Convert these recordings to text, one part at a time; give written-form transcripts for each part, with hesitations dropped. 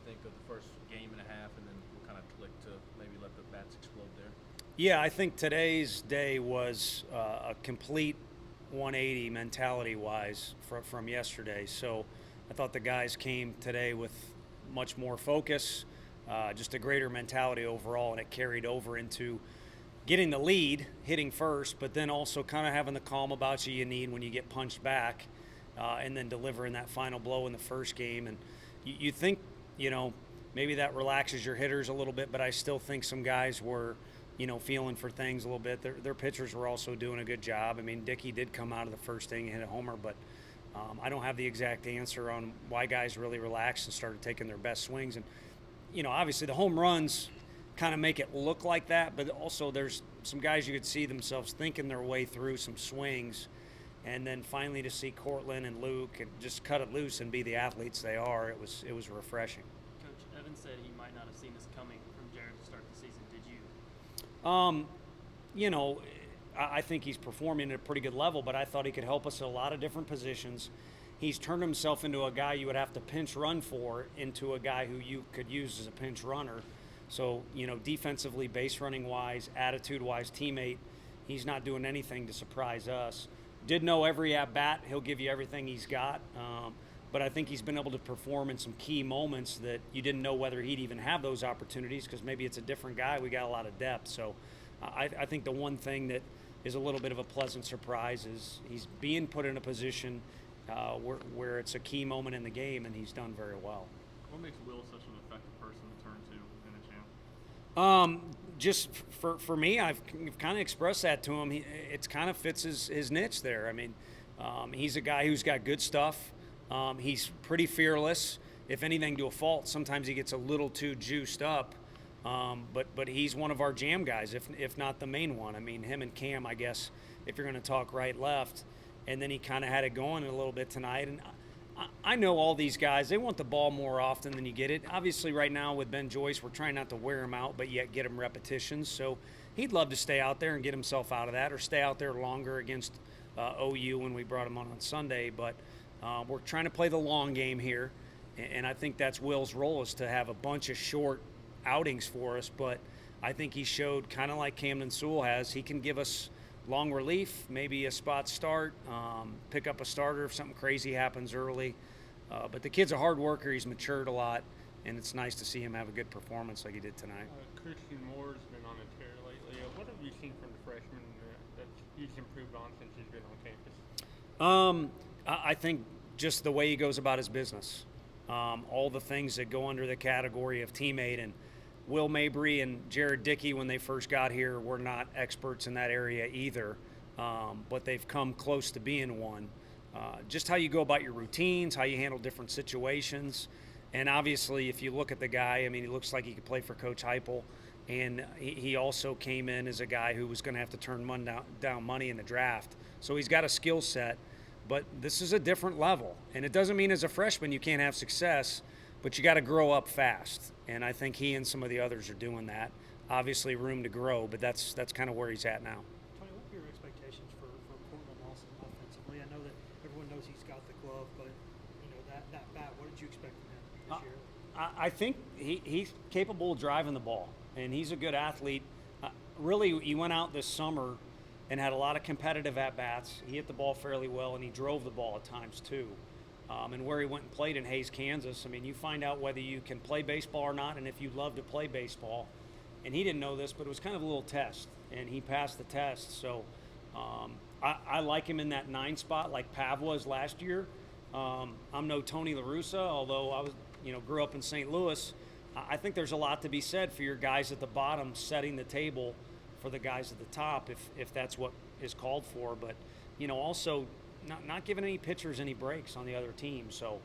think of the first game and a half, and then what kind of clicked to maybe let the bats explode there? Yeah, I think today's day was a complete 180 mentality-wise from yesterday. So I thought the guys came today with much more focus, just a greater mentality overall, and it carried over into getting the lead, hitting first, but then also kind of having the calm about you need when you get punched back, and then delivering that final blow in the first game. And you think, maybe that relaxes your hitters a little bit, but I still think some guys were, feeling for things a little bit. Their pitchers were also doing a good job. I mean, Dickey did come out of the first inning and hit a homer, but I don't have the exact answer on why guys really relaxed and started taking their best swings. And, obviously the home runs kind of make it look like that, but also there's some guys you could see themselves thinking their way through some swings, and then finally to see Cortland and Luke and just cut it loose and be the athletes they are, it was refreshing. Coach Evans said he might not have seen this coming from Jared to start the season. Did you? I think he's performing at a pretty good level, but I thought he could help us in a lot of different positions. He's turned himself into a guy you would have to pinch run for, into a guy who you could use as a pinch runner. So, defensively, base running wise, attitude wise, teammate, he's not doing anything to surprise us. Did know every at bat, he'll give you everything he's got. But I think he's been able to perform in some key moments that you didn't know whether he'd even have those opportunities, because maybe it's a different guy. We got a lot of depth. So I think the one thing that is a little bit of a pleasant surprise is he's being put in a position where it's a key moment in the game, and he's done very well. What makes Will such an effective person to turn to in a champ? Just for me, I've kind of expressed that to him. It kind of fits his niche there. I mean, he's a guy who's got good stuff. He's pretty fearless. If anything, to a fault, sometimes he gets a little too juiced up. But he's one of our jam guys, if not the main one. I mean, him and Cam, I guess, if you're going to talk right, left. And then he kind of had it going a little bit tonight. And I know all these guys, they want the ball more often than you get it. Obviously, right now with Ben Joyce, we're trying not to wear him out, but yet get him repetitions. So he'd love to stay out there and get himself out of that, or stay out there longer against OU when we brought him on Sunday. But we're trying to play the long game here, and I think that's Will's role, is to have a bunch of short outings for us. But I think he showed, kind of like Camden Sewell has, he can give us long relief, maybe a spot start, pick up a starter if something crazy happens early. But the kid's a hard worker. He's matured a lot, and it's nice to see him have a good performance like he did tonight. Christian Moore's been on a tear lately. What have you seen from the freshman that he's improved on since he's been on campus? I think just the way he goes about his business, all the things that go under the category of teammate. And Will Mabry and Jared Dickey, when they first got here, were not experts in that area either, but they've come close to being one. Just how you go about your routines, how you handle different situations. And obviously, if you look at the guy, I mean, he looks like he could play for Coach Heupel. And he also came in as a guy who was going to have to turn down money in the draft. So he's got a skill set, but this is a different level. And it doesn't mean as a freshman you can't have success, but you got to grow up fast. And I think he and some of the others are doing that. Obviously, room to grow, but that's kind of where he's at now. Tony, what are your expectations for Cortland Nelson offensively? I know that everyone knows he's got the glove, but that bat, what did you expect from him this year? I think he's capable of driving the ball, and he's a good athlete. Really, he went out this summer and had a lot of competitive at-bats. He hit the ball fairly well, and he drove the ball at times too. And where he went and played in Hays, Kansas, I mean, you find out whether you can play baseball or not, and if you love to play baseball. And he didn't know this, but it was kind of a little test, and he passed the test. So I like him in that 9 spot like Pav was last year. I'm no Tony La Russa, although I was, grew up in St. Louis. I think there's a lot to be said for your guys at the bottom setting the table for the guys at the top, if that's what is called for. But, also not giving any pitchers any breaks on the other team. So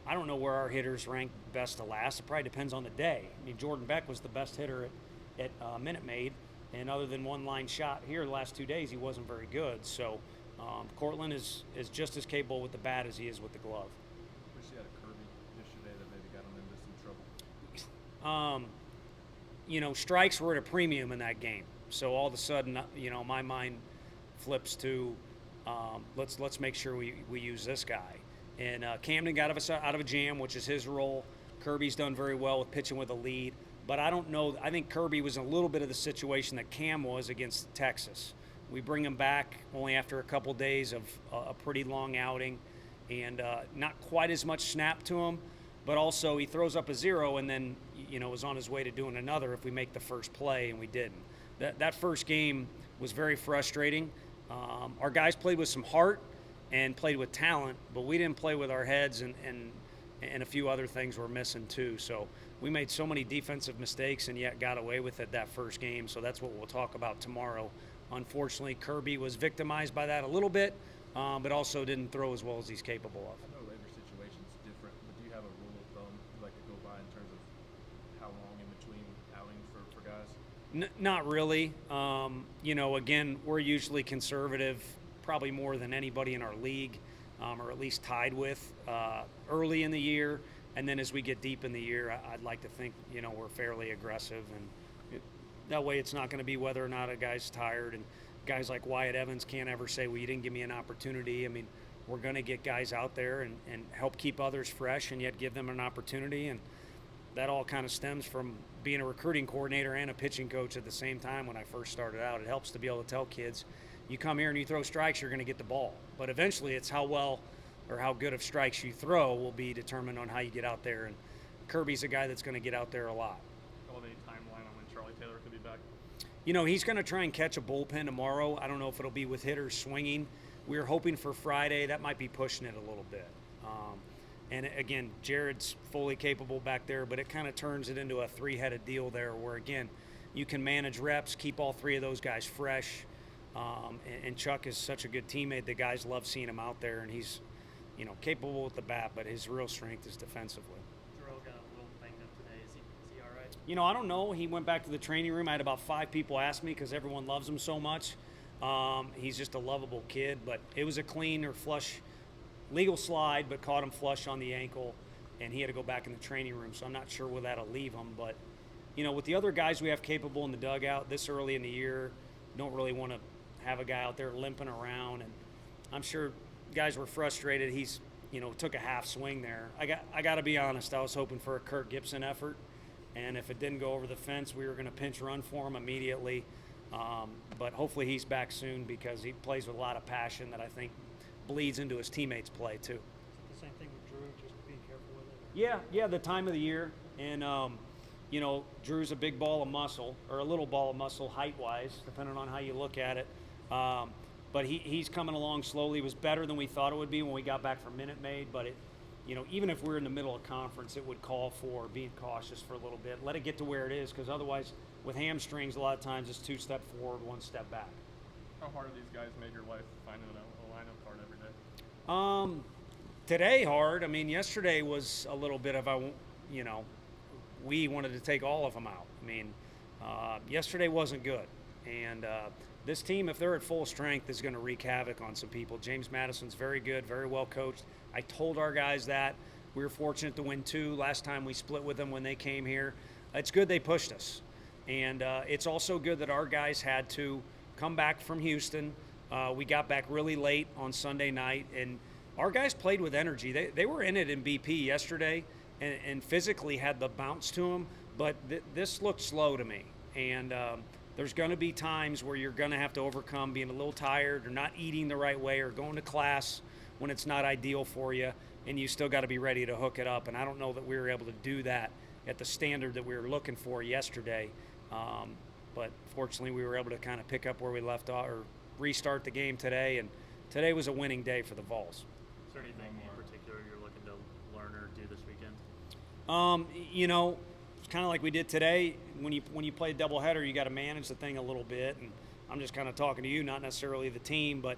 I don't know where our hitters rank best to last. It probably depends on the day. I mean, Jordan Beck was the best hitter at Minute Maid, and other than one line shot here the last 2 days, he wasn't very good. So Cortland is just as capable with the bat as he is with the glove. Wish he had a Kirby yesterday that maybe got him into some trouble. Strikes were at a premium in that game. So all of a sudden, my mind flips to let's make sure we use this guy. And Camden got us out of a jam, which is his role. Kirby's done very well with pitching with a lead, but I don't know. I think Kirby was in a little bit of the situation that Cam was against Texas. We bring him back only after a couple days of a pretty long outing, and not quite as much snap to him, but also he throws up a 0 and then is on his way to doing another if we make the first play, and we didn't. That first game was very frustrating. Our guys played with some heart and played with talent, but we didn't play with our heads, and a few other things were missing too. So we made so many defensive mistakes and yet got away with it that first game. So that's what we'll talk about tomorrow. Unfortunately, Kirby was victimized by that a little bit, but also didn't throw as well as he's capable of. I know every situation's different, but do you have a rule of thumb you like to go by in terms of how long in between outings for guys? Not really. Again, we're usually conservative, probably more than anybody in our league, or at least tied with early in the year. And then as we get deep in the year, I'd like to think, we're fairly aggressive. And that way it's not going to be whether or not a guy's tired. And guys like Wyatt Evans can't ever say, well, you didn't give me an opportunity. I mean, we're going to get guys out there and help keep others fresh and yet give them an opportunity. And that all kind of stems from being a recruiting coordinator and a pitching coach at the same time. When I first started out, it helps to be able to tell kids, you come here and you throw strikes, you're going to get the ball. But eventually it's how well or how good of strikes you throw will be determined on how you get out there. And Kirby's a guy that's going to get out there a lot. How about any timeline on when Charlie Taylor could be back? He's going to try and catch a bullpen tomorrow. I don't know if it'll be with hitters swinging. We were hoping for Friday. That might be pushing it a little bit. And again, Jared's fully capable back there, but it kind of turns it into a three-headed deal there where, again, you can manage reps, keep all three of those guys fresh. And Chuck is such a good teammate. The guys love seeing him out there, and he's, capable with the bat, but his real strength is defensively. Jarrell got a little banged up today. Is he all right? I don't know. He went back to the training room. I had about 5 people ask me because everyone loves him so much. He's just a lovable kid, but it was a clean or flush legal slide, but caught him flush on the ankle, and he had to go back in the training room, so I'm not sure where that'll leave him. But, with the other guys we have capable in the dugout this early in the year, don't really want to have a guy out there limping around, and I'm sure guys were frustrated. He's, took a half swing there. I got to be honest, I was hoping for a Kirk Gibson effort, and if it didn't go over the fence, we were going to pinch run for him immediately. But hopefully he's back soon because he plays with a lot of passion that I think bleeds into his teammates' play too. Is it the same thing with Drew, just being careful with it? Yeah, the time of the year, and Drew's a big ball of muscle, or a little ball of muscle height-wise, depending on how you look at it. But he's coming along slowly. It was better than we thought it would be when we got back from Minute Maid, but it, even if we're in the middle of conference, it would call for being cautious for a little bit. Let it get to where it is, because otherwise, with hamstrings, a lot of times it's 2 step forward, 1 step back. How hard are these guys made your life finding a lineup card every day? Today hard. I mean, yesterday was a little bit of we wanted to take all of them out. I mean, yesterday wasn't good, and this team, if they're at full strength, is going to wreak havoc on some people. James Madison's very good, very well coached. I told our guys that. We were fortunate to win 2 last time we split with them when they came here. It's good they pushed us, and it's also good that our guys had to come back from Houston. We got back really late on Sunday night, and our guys played with energy. They were in it in BP yesterday and physically had the bounce to them, but this looked slow to me. And there's going to be times where you're going to have to overcome being a little tired or not eating the right way or going to class when it's not ideal for you, and you still got to be ready to hook it up. And I don't know that we were able to do that at the standard that we were looking for yesterday. But fortunately, we were able to kind of pick up where we left off or restart the game today, and today was a winning day for the Vols. Is there anything in particular you're looking to learn or do this weekend? It's kind of like we did today. When you play a doubleheader, you got to manage the thing a little bit, and I'm just kind of talking to you, not necessarily the team, but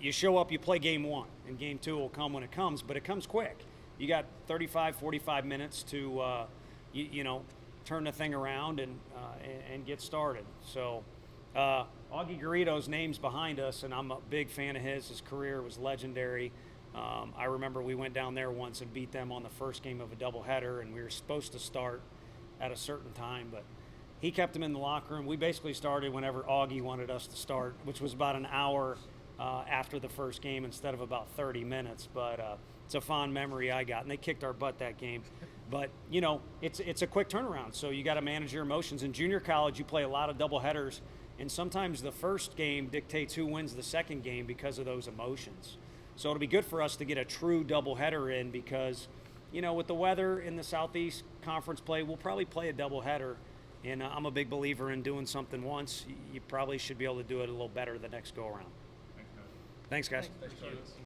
you show up, you play game 1, and game 2 will come when it comes, but it comes quick. You got 35, 45 minutes to, turn the thing around and get started. So Augie Garrido's name's behind us, and I'm a big fan of his. His career was legendary. I remember we went down there once and beat them on the first game of a doubleheader, and we were supposed to start at a certain time, but he kept them in the locker room. We basically started whenever Augie wanted us to start, which was about an hour after the first game instead of about 30 minutes. But it's a fond memory I got, and they kicked our butt that game. But you know, it's a quick turnaround, so you got to manage your emotions. In junior college, you play a lot of double headers, and sometimes the first game dictates who wins the second game because of those emotions. So it'll be good for us to get a true doubleheader in because, you know, with the weather in the Southeast Conference play, we'll probably play a doubleheader. And I'm a big believer in doing something once. You probably should be able to do it a little better the next go around. Thanks, guys. Thanks, guys. Thanks, Charlie.